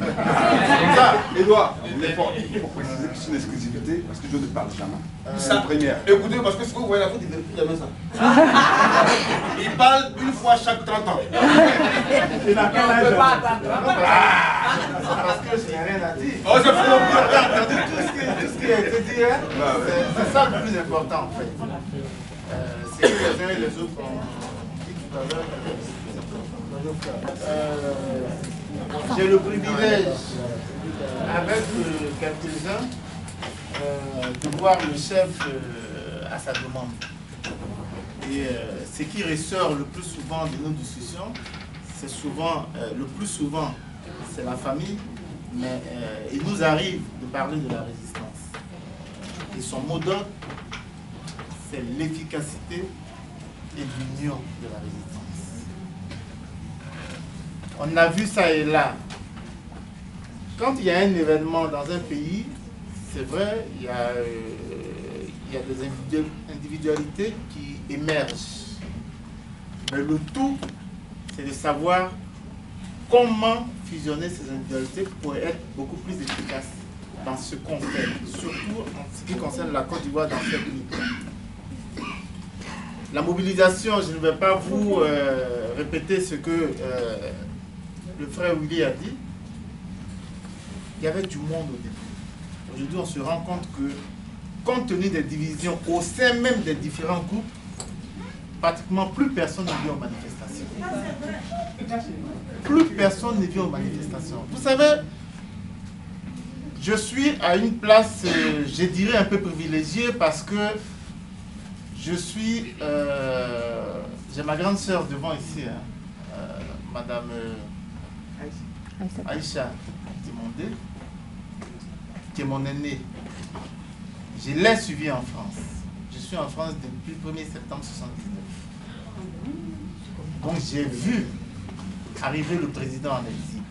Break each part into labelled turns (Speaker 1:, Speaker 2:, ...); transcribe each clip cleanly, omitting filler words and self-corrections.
Speaker 1: Comme ça, Edouard, il faut préciser que c'est une exclusivité parce que je ne parle jamais. C'est la première.
Speaker 2: Écoutez, parce que ce que vous voyez la faute, il ne fait plus jamais ça. Il parle une fois chaque 30 ans.
Speaker 3: Il n'a qu'un âge.
Speaker 4: Parce que je n'ai rien à dire.
Speaker 2: Oh, je fais
Speaker 4: Tout ce qui a été dit, hein, c'est ça le plus important en fait. C'est que les uns et les autres ont dit tout à l'heure. J'ai le privilège, avec quelques-uns, de voir le chef à sa demande. Et ce qui ressort le plus souvent de nos discussions, c'est souvent, le plus souvent, c'est la famille, mais il nous arrive de parler de la résistance. Et son mot d'ordre, c'est l'efficacité et l'union de la résistance. On a vu ça et là. Quand il y a un événement dans un pays, c'est vrai, il y a des individualités qui émergent. Mais le tout, c'est de savoir comment fusionner ces individualités pour être beaucoup plus efficaces dans ce qu'on fait, surtout en ce qui concerne la Côte d'Ivoire dans cette lutte. La mobilisation, je ne vais pas vous répéter ce que le frère Willy a dit. Il y avait du monde au début. Aujourd'hui, on se rend compte que, compte tenu des divisions au sein même des différents groupes, pratiquement plus personne ne vient aux manifestations. Plus personne ne vient aux manifestations. Vous savez, je suis à une place, je dirais, un peu privilégiée parce que je suis... j'ai ma grande sœur devant ici, hein, Madame Aïcha Timondé, qui est mon aînée. Je l'ai suivie en France. Je suis en France depuis le 1er septembre 1979. Donc j'ai vu arriver le président en exil.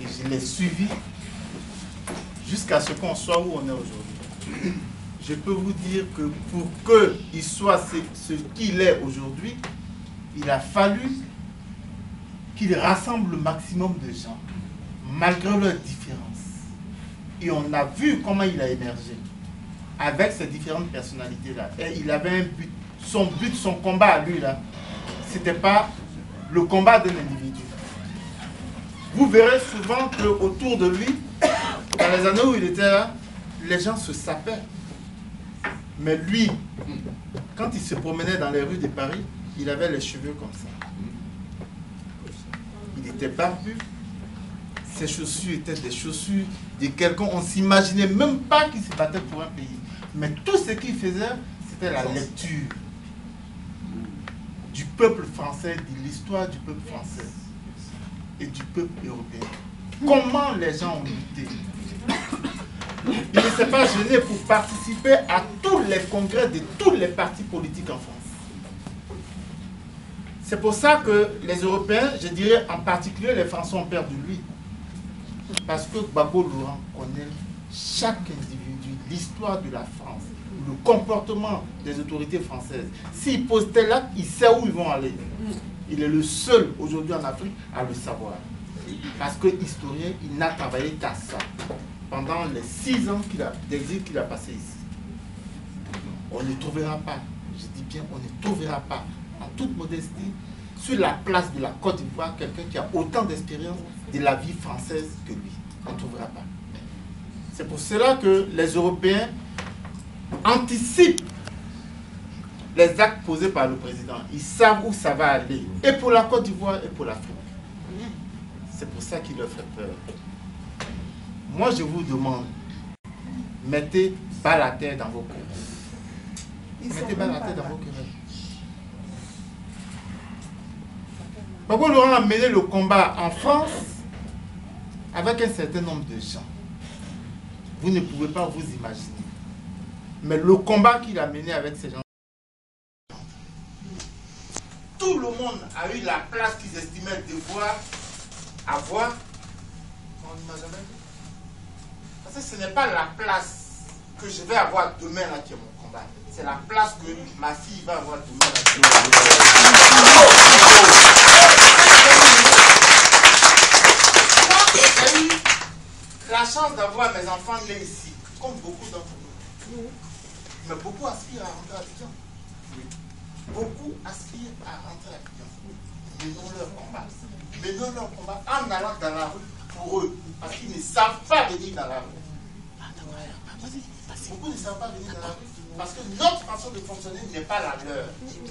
Speaker 4: Et je l'ai suivi jusqu'à ce qu'on soit où on est aujourd'hui. Je peux vous dire que pour qu'il soit ce qu'il est aujourd'hui, il a fallu qu'il rassemble le maximum de gens, malgré leurs différences. Et on a vu comment il a émergé, avec ces différentes personnalités-là. Et il avait un but. Son but, son combat à lui, là, c'était pas le combat d'un individu. Vous verrez souvent qu'autour de lui, dans les années où il était là, les gens se sapaient. Mais lui, quand il se promenait dans les rues de Paris, il avait les cheveux comme ça. Il était barbu. Ses chaussures étaient des chaussures de quelqu'un. On ne s'imaginait même pas qu'il se battait pour un pays. Mais tout ce qu'il faisait, c'était la lecture du peuple français, de l'histoire du peuple français et du peuple européen. Comment les gens ont lutté. Il ne s'est pas gêné pour participer à tous les congrès de tous les partis politiques en France. C'est pour ça que les Européens, je dirais en particulier les Français, ont peur de lui. Parce que Gbagbo Laurent connaît chaque individu, l'histoire de la France, le comportement des autorités françaises. S'il pose tel acte, il sait où ils vont aller. Il est le seul aujourd'hui en Afrique à le savoir. Parce que historien, il n'a travaillé qu'à ça. Pendant les 6 ans d'exil qu'il a passé ici. On ne trouvera pas, je dis bien, on ne trouvera pas, en toute modestie, sur la place de la Côte d'Ivoire, quelqu'un qui a autant d'expérience de la vie française que lui. On ne trouvera pas. C'est pour cela que les Européens anticipent les actes posés par le président. Ils savent où ça va aller, et pour la Côte d'Ivoire et pour l'Afrique. C'est pour ça qu'il leur fait peur. Moi, je vous demande, mettez balle à terre dans vos cœurs. Mettez balle à terre dans vos cœurs. Gbagbo Laurent a mené le combat en France avec un certain nombre de gens. Vous ne pouvez pas vous imaginer. Mais le combat qu'il a mené avec ces gens, tout le monde a eu la place qu'ils estimaient devoir avoir. On ne m'a jamais dit. Parce que ce n'est pas la place que je vais avoir demain là qui est mon combat. C'est la place que ma fille va avoir demain là qui est mon combat. J'ai eu la chance d'avoir mes enfants nés ici, comme beaucoup d'entre nous. Mais beaucoup aspirent à rentrer à Abidjan. Beaucoup aspirent à rentrer à Abidjan. Menons leur combat. Menons leur combat en allant dans la rue pour eux. Parce qu'ils ne savent pas venir dans la rue. Beaucoup ne savent pas venir dans la rue. Parce que notre façon de fonctionner n'est pas la leur.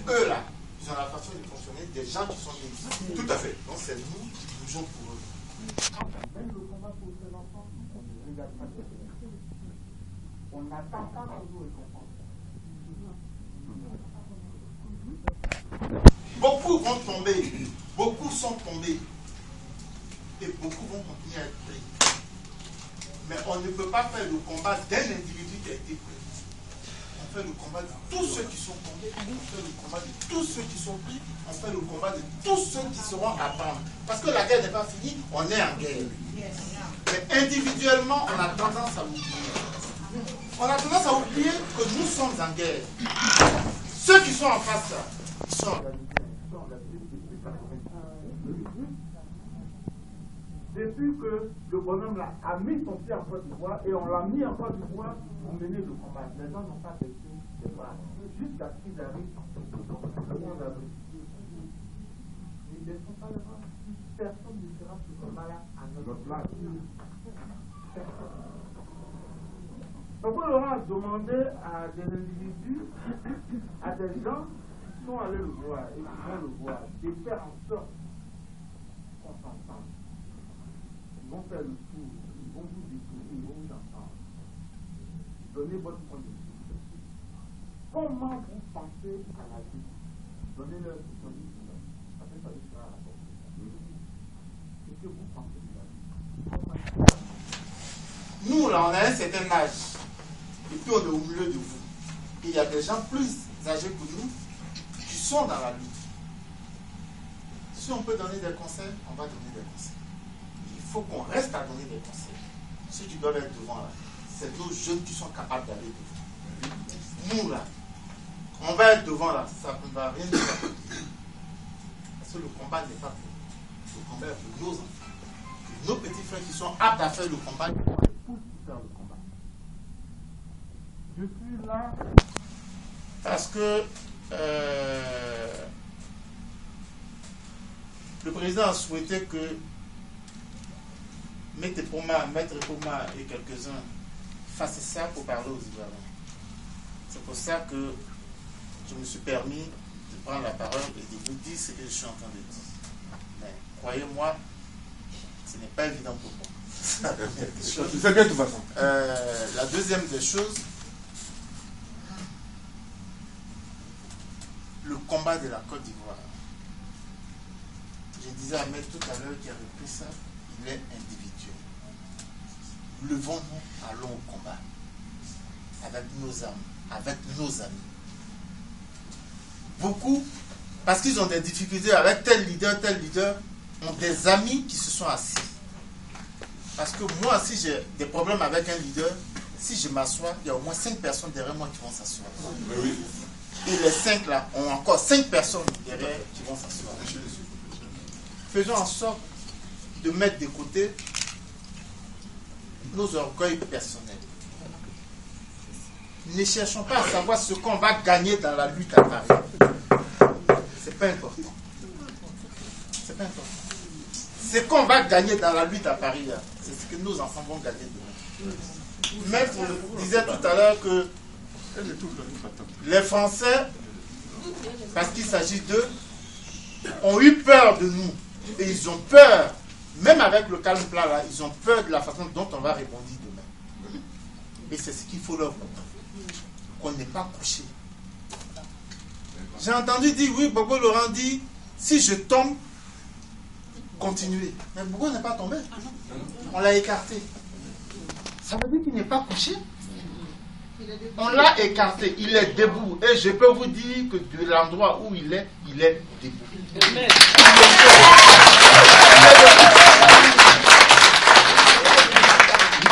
Speaker 4: Eux là, ils ont la façon de fonctionner des gens qui sont nés ici.
Speaker 2: Tout à fait.
Speaker 4: Donc c'est nous qui bougeons pour eux. Même le combat pour ces enfants, on ne regarde pas. On n'attend pas qu'on nous récompense. Beaucoup vont tomber, beaucoup sont tombés, et beaucoup vont continuer à être pris. Mais on ne peut pas faire le combat d'un individu qui a été pris. On fait le combat de tous ceux qui sont tombés, on fait le combat de tous ceux qui sont pris, on fait le combat de tous ceux qui seront à prendre. Parce que la guerre n'est pas finie, on est en guerre. Mais individuellement, on a tendance à oublier. On a tendance à oublier que nous sommes en guerre. Ceux qui sont en face, là, ils sont en guerre.
Speaker 3: Depuis que le bonhomme là a mis son pied en Côte d'Ivoire et on l'a mis en Côte d'Ivoire pour mener le combat. Les gens n'ont pas baissé les bras jusqu'à ce qu'ils arrivent au monde d'abri. Ils ne sont pas les bras. Personne ne fera ce combat-là à notre place. Personne. Donc on leur a demandé à des individus, à des gens qui sont allés le voir et qui vont le voir, de faire en sorte qu'on s'entende. Ils vont faire le tour, ils vont vous découvrir, ils vont vous entendre. Donnez votre point de vue. Comment vous pensez à la vie? Donnez-leur ce point de vue. Ça fait pas l'histoire à la porte. Qu'est-ce que vous pensez de la vie?
Speaker 4: Nous, là, on a un certain âge. Et puis, on est au milieu de vous. Et il y a des gens plus âgés que nous qui sont dans la lutte. Si on peut donner des conseils, on va donner des conseils. Il faut qu'on reste à donner des conseils. Ceux qui doivent être devant là, c'est nos jeunes qui sont capables d'aller devant. Nous là, on va être devant là, ça ne va rien dire. Parce que le combat n'est pas pour nous. Le combat est pour nos enfants. Nos petits frères qui sont aptes à faire le combat, ils vont aller pour faire le combat.
Speaker 3: Je suis là
Speaker 4: parce que le président a souhaité que Maître Poma et quelques-uns fassent ça pour parler aux Ivoiriens. C'est pour ça que je me suis permis de prendre la parole et de vous dire ce que je suis en train de dire. Mais croyez-moi, ce n'est pas évident pour moi. C'est la première des choses.
Speaker 1: C'est bien de toute façon.
Speaker 4: La deuxième des choses, le combat de la Côte d'Ivoire. Je disais à Maître tout à l'heure qui a repris ça, il est individuel. Levons-nous, allons au combat. Avec nos âmes, avec nos amis. Beaucoup, parce qu'ils ont des difficultés avec tel leader, ont des amis qui se sont assis. Parce que moi, si j'ai des problèmes avec un leader, si je m'assois, il y a au moins 5 personnes derrière moi qui vont s'asseoir.
Speaker 1: Oui.
Speaker 4: Et les 5 là ont encore 5 personnes derrière qui vont s'asseoir. Faisons en sorte de mettre de côté nos orgueils personnels. Ne cherchons pas à savoir ce qu'on va gagner dans la lutte à Paris. C'est pas important. C'est pas important. Ce qu'on va gagner dans la lutte à Paris, c'est ce que nos enfants vont gagner demain. Maître disait tout à l'heure que les Français, parce qu'il s'agit d'eux, ont eu peur de nous. Et ils ont peur, même avec le calme plat là, ils ont peur de la façon dont on va répondre demain. Et c'est ce qu'il faut leur montrer. Qu'on n'est pas couché. J'ai entendu dire, oui, Bobo Laurent dit, si je tombe, continuez. Mais Bobo n'est pas tombé. On l'a écarté. Ça veut dire qu'il n'est pas couché. On l'a écarté. Il est debout. Et je peux vous dire que de l'endroit où il est debout. Amen.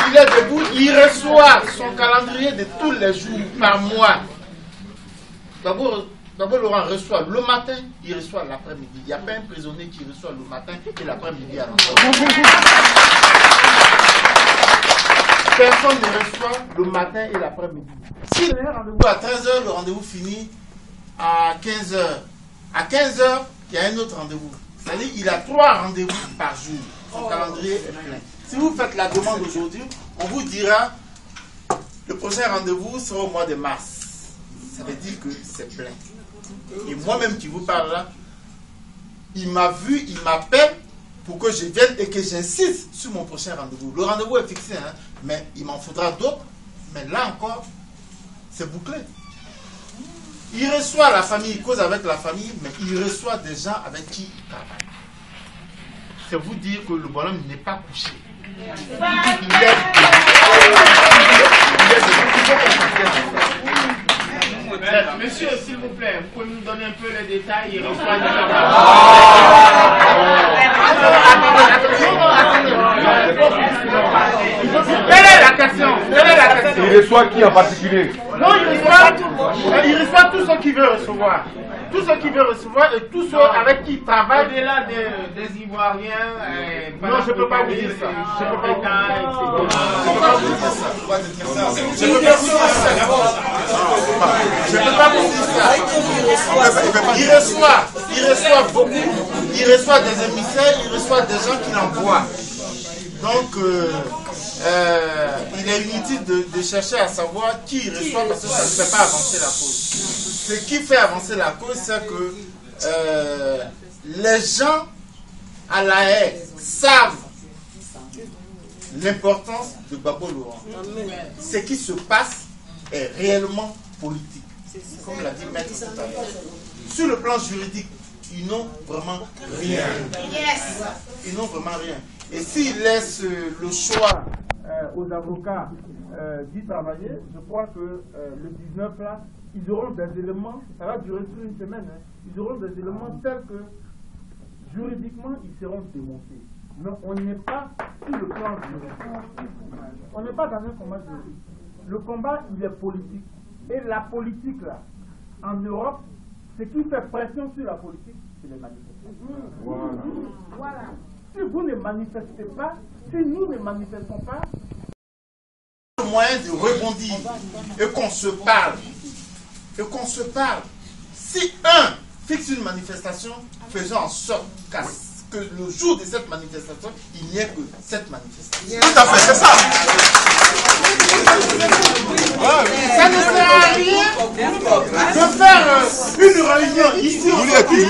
Speaker 4: Il est debout. Il reçoit son calendrier de tous les jours par mois. D'abord, Gbagbo Laurent reçoit le matin, il reçoit l'après-midi. Il n'y a pas un prisonnier qui reçoit le matin et l'après-midi à l'endroit. Personne ne reçoit le matin et l'après-midi. Si il y a un rendez-vous à 13h, le rendez-vous finit à 15h. À 15h, il y a un autre rendez-vous. C'est-à-dire qu'il a 3 rendez-vous par jour. Son calendrier est plein. Si vous faites la demande aujourd'hui, on vous dira le prochain rendez-vous sera au mois de mars. Ça veut dire que c'est plein. Et moi-même qui vous parle là, il m'a vu, il m'appelle pour que je vienne et que j'insiste sur mon prochain rendez-vous. Le rendez-vous est fixé, hein, mais il m'en faudra d'autres. Mais là encore, c'est bouclé. Il reçoit la famille, il cause avec la famille, mais il reçoit des gens avec qui il travaille. C'est vous dire que le bonhomme n'est pas couché.
Speaker 5: Monsieur, s'il vous plaît, vous pouvez nous donner un peu les détails et reçoit Quelle est la question?
Speaker 1: Il reçoit qui en particulier?
Speaker 5: Non, il reçoit tout ce qu'il veut recevoir. Tout ce qu'il veut recevoir et tout ce avec qui il travaille. Au-delà des Ivoiriens. Non, je ne peux pas vous dire ça. Je ne peux pas vous dire ça.
Speaker 4: Il reçoit beaucoup. Il reçoit des émissaires, il reçoit des gens qui l'envoient. Donc, il est inutile de chercher à savoir qui il reçoit parce que ça ne fait pas avancer la cause. Ce qui fait avancer la cause, c'est que les gens à La Haye savent l'importance de Gbagbo Laurent. Ce qui se passe est réellement politique. Comme l'a dit Maître tout à l'heure. Sur le plan juridique, ils n'ont vraiment rien. Ils n'ont vraiment rien. Et s'ils laissent le choix aux avocats d'y travailler, je crois que le 19 là, ils auront des éléments, ça va durer sur une semaine, hein, ils auront des éléments tels que juridiquement ils seront démontés. Mais on n'est pas sur le plan juridique. On n'est pas dans un combat juridique. Le combat, il est politique. Et la politique là, en Europe, ce qui fait pression sur la politique, c'est les manifestations. Voilà. Si vous ne manifestez pas, si nous ne manifestons pas, le moyen de rebondir et qu'on se parle. Si un fixe une manifestation, faisons en sorte que le jour de cette manifestation, il n'y ait que cette manifestation.
Speaker 1: Tout à fait, c'est ça.
Speaker 4: Ça ne sert à rien de faire une réunion ici aujourd'hui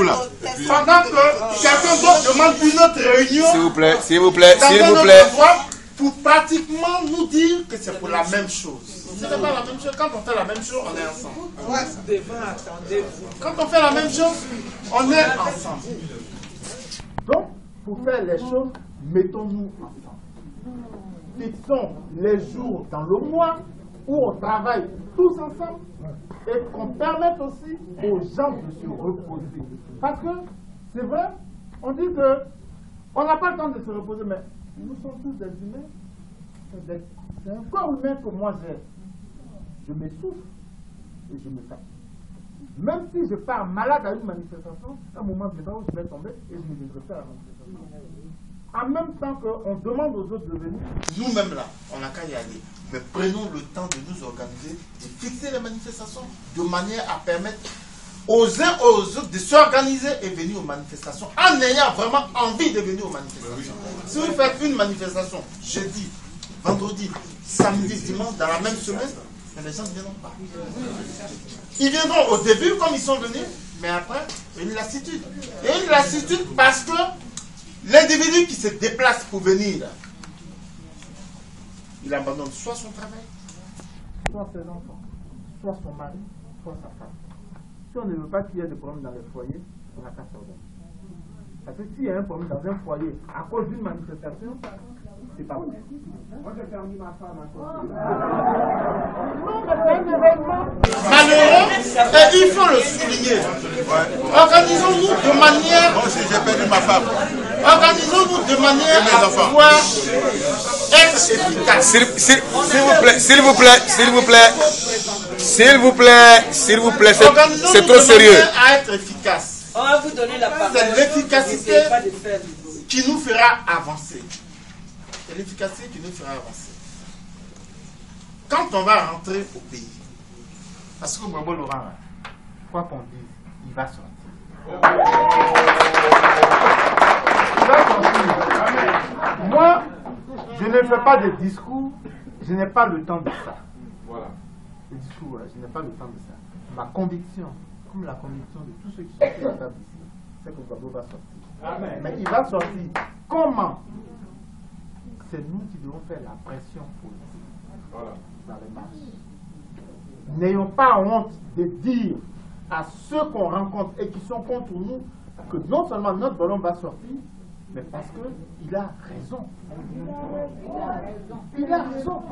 Speaker 4: pendant que quelqu'un d'autre demande une autre réunion.
Speaker 1: S'il vous plaît.
Speaker 4: Pour pratiquement nous dire que c'est pour la même chose. Ce n'est pas la même chose. Quand on fait la même chose, on est ensemble. Quand on fait la même chose, on est ensemble. Donc, pour faire les choses, mettons-nous ensemble. Fixons les jours dans le mois où on travaille tous ensemble et qu'on permette aussi aux gens de se reposer. Parce que, c'est vrai, on dit que on n'a pas le temps de se reposer, mais nous sommes tous des humains. C'est un corps humain que moi j'ai. Je m'essouffle et je me fatigue. Même si je pars malade à une manifestation, à un moment donné, je vais tomber et je me développe à la manifestation. En même temps qu'on demande aux autres de venir, nous-mêmes là, on n'a qu'à y aller. Mais prenons le temps de nous organiser, de fixer les manifestations de manière à permettre aux uns aux autres de s'organiser et venir aux manifestations en ayant vraiment envie de venir aux manifestations. Si vous faites une manifestation jeudi, vendredi, samedi, dimanche, dans la même semaine, les gens ne viendront pas. Ils viendront au début comme ils sont venus, mais après, une lassitude. Et une lassitude parce que l'individu qui se déplace pour venir, il abandonne soit son travail, soit ses enfants, soit son mari, soit sa femme. Si on ne veut pas qu'il y ait des problèmes dans les foyers, on n'a qu'à s'organiser. Parce que s'il y a un problème dans un foyer à cause d'une manifestation, c'est pas bon. Moi j'ai permis ma femme à cause de malheureux, et il faut le souligner. Organisons-nous de manière.
Speaker 1: Moi aussi j'ai perdu ma femme.
Speaker 4: Organisons-nous de manière à pouvoir être efficace.
Speaker 1: S'il vous plaît.
Speaker 6: S'il vous plaît, c'est trop sérieux.
Speaker 4: À être efficace.
Speaker 7: On va vous donner la parole.
Speaker 4: C'est l'efficacité qui nous fera avancer. C'est l'efficacité qui nous fera avancer. Quand on va rentrer au pays, parce que Gbagbo Laurent, quoi qu'on dise, il va sortir. Il va sortir. Moi, je ne fais pas de discours, je n'ai pas le temps de ça.
Speaker 1: Voilà.
Speaker 4: Les discours, je n'ai pas le temps de ça. Ma conviction, comme la conviction de tous ceux qui sont sur la table ici, c'est que Gbagbo va sortir. Amen. Mais il va sortir. Comment? C'est nous qui devons faire la pression politique. Voilà. Dans les marches. N'ayons pas honte de dire à ceux qu'on rencontre et qui sont contre nous que non seulement notre ballon va sortir, mais parce qu'il a raison. Il a raison.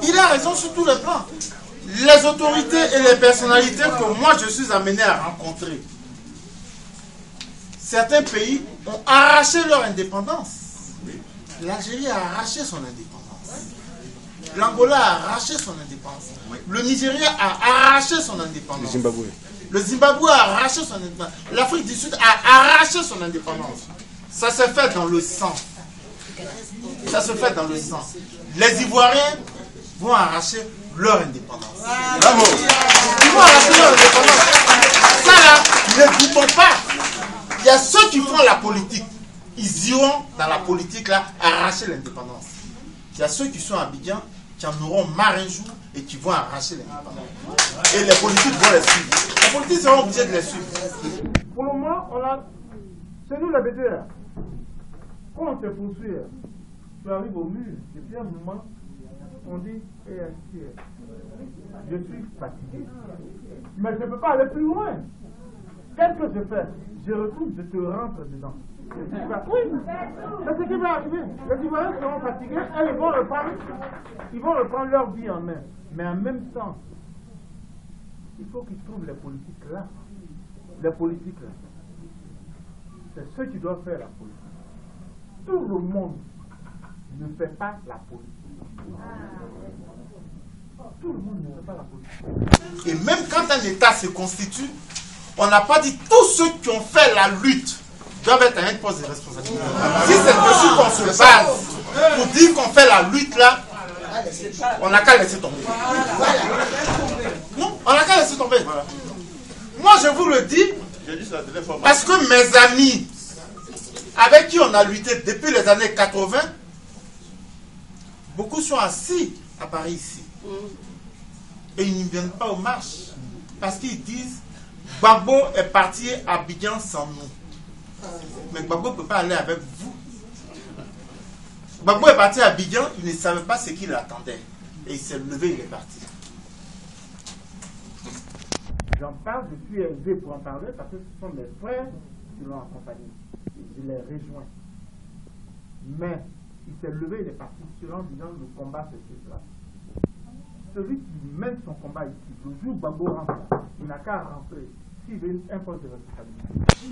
Speaker 4: Il a raison sur tous les plans. Les autorités et les personnalités que moi je suis amené à rencontrer, certains pays ont arraché leur indépendance. L'Algérie a arraché son indépendance. L'Angola a arraché son indépendance. Le Nigeria a arraché son indépendance. Le Zimbabwe a arraché son indépendance. L'Afrique du Sud a arraché son indépendance. Ça se fait dans le sang. Ça se fait dans le sang. Les Ivoiriens vont arracher leur indépendance. Bravo. Ils vont arracher leur indépendance. Ça là, ne doutons pas. Il y a ceux qui font la politique. Ils iront dans la politique là arracher l'indépendance. Il y a ceux qui sont à Abidjan qui en auront marre un jour et qui vont arracher l'indépendance. Et les politiques vont les suivre. Les politiques seront obligés de les suivre.
Speaker 3: Pour le moment, c'est nous les BDR. Quand on te poursuit, tu arrives au mur, et puis à un moment, on dit, je suis fatigué. Mais je ne peux pas aller plus loin. Qu'est-ce que je fais? Je retourne, je te rentre dedans. Oui, c'est ce qui va arriver. Les Ivoiriens seront fatigués et ils vont reprendre leur vie en main. Mais en même temps, il faut qu'ils trouvent les politiques là. Les politiques là. C'est ceux qui doivent faire la politique. Tout le monde ne fait pas la politique. Tout le monde ne fait pas la politique.
Speaker 4: Et même quand un État se constitue, on n'a pas dit tous ceux qui ont fait la lutte doivent être à un poste de responsabilité. Si c'est dessus qu'on se base pour dire qu'on fait la lutte là, on n'a qu'à laisser tomber. Non, on n'a qu'à laisser tomber. Moi je vous le dis, parce que mes amis avec qui on a lutté depuis les années 80, beaucoup sont assis à Paris ici. Et ils ne viennent pas aux marches. Parce qu'ils disent, Gbagbo est parti à Abidjan sans nous. Mais Gbagbo ne peut pas aller avec vous. Gbagbo est parti à Abidjan, il ne savait pas ce qui l'attendait. Et il s'est levé, il est parti.
Speaker 3: J'en parle, je suis élevé pour en parler parce que ce sont mes frères qui l'ont accompagné. Je les rejoins. Mais il s'est levé, il est parti sur en disant le combat c'est cela. Celui qui mène son combat ici, le jour où Gbagbo rentre, il n'a qu'à rentrer. S'il veut un poste de responsabilité.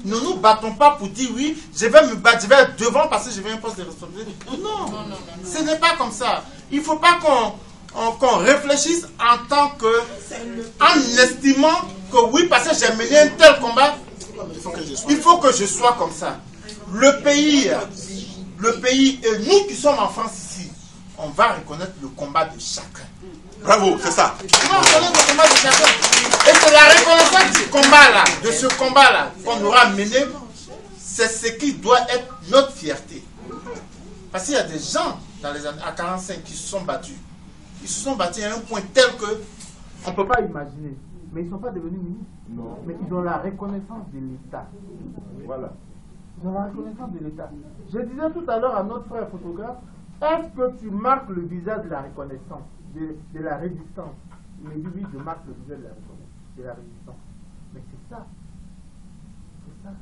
Speaker 4: Nous nous battons pas pour dire oui, je vais me battre, je vais être devant parce que je veux un poste de responsabilité. Non, ce n'est pas comme ça. Il ne faut pas qu'on réfléchisse en tant que, en estimant que oui, parce que j'ai mené un tel combat, il faut que je sois comme ça. Le pays et nous qui sommes en France ici, on va reconnaître le combat de chacun.
Speaker 6: Bravo, c'est ça.
Speaker 4: On va reconnaître le combat de chacun. Et c'est la reconnaissance du combat-là, de ce combat-là, qu'on aura mené, c'est ce qui doit être notre fierté. Parce qu'il y a des gens dans les années à 45 qui se sont battus. Ils se sont battus à un point tel que
Speaker 3: on ne peut pas imaginer. Mais ils ne sont pas devenus ministres.
Speaker 1: Non.
Speaker 3: Mais ils ont la reconnaissance de l'État.
Speaker 1: Voilà.
Speaker 3: Ils ont la reconnaissance de l'État. Je disais tout à l'heure à notre frère photographe, est-ce que tu marques le visage de la reconnaissance, de la résistance? Il me dit oui, je marque le visage de la résistance. Mais c'est ça. C'est ça.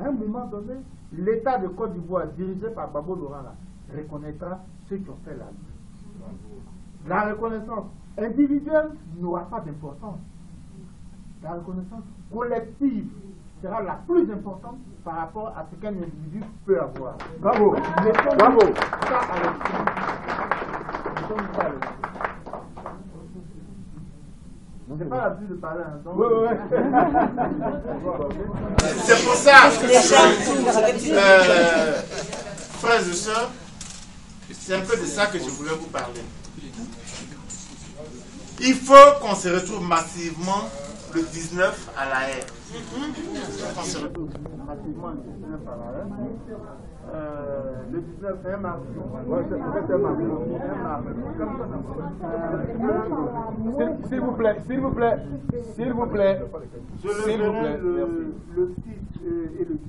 Speaker 3: À un moment donné, l'État de Côte d'Ivoire, dirigé par Gbagbo Laurent, reconnaîtra ceux qui ont fait la lutte. La reconnaissance individuelle n'aura pas d'importance. La reconnaissance collective sera la plus importante par rapport à ce qu'un individu peut avoir.
Speaker 1: Bravo. Bravo.
Speaker 3: Ça à l'esprit. C'est pas l'habitude de parler ensemble.
Speaker 4: C'est pour ça, frères et sœurs, c'est un peu de ça que je voulais vous parler. Il faut qu'on se retrouve massivement le 19 à La Haye.
Speaker 3: On se retrouve massivement le 19 à La Haye. Le 19 c'est un mardi.
Speaker 7: S'il vous plaît, s'il vous plaît, s'il vous plaît.
Speaker 3: Je le verrai le 6 et le 18.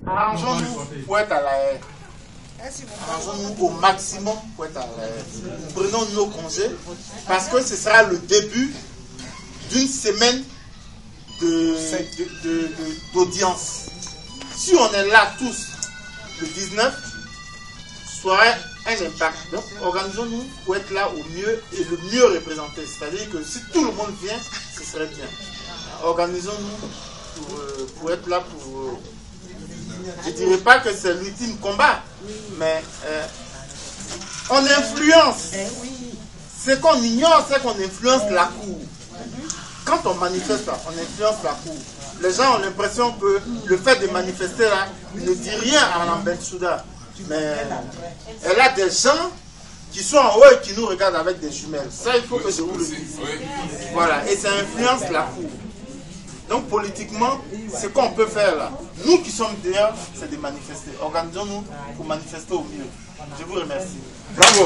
Speaker 4: Arrangeons-nous pour être à La Haye. Arrangeons-nous au maximum pour être à La Haye. Prenons nos congés parce que ce sera le début d'une semaine d'audience. Si on est là tous le 19, ça aura un impact. Donc organisons-nous pour être là au mieux et le mieux représenté. C'est-à-dire que si tout le monde vient, ce serait bien. Organisons-nous pour être là pour... je ne dirais pas que c'est l'ultime combat, mais on influence. Ce qu'on ignore, c'est qu'on influence la cour. Quand on manifeste là, on influence la cour. Les gens ont l'impression que le fait de manifester là ne dit rien à Mme Bensouda. Mais elle a des gens qui sont en haut et qui nous regardent avec des jumelles. Ça, il faut que je vous le dise. Voilà, et ça influence la cour. Donc politiquement, ce qu'on peut faire là, nous qui sommes dehors, c'est de manifester. Organisons-nous pour manifester au mieux. Je vous remercie.
Speaker 1: Bravo.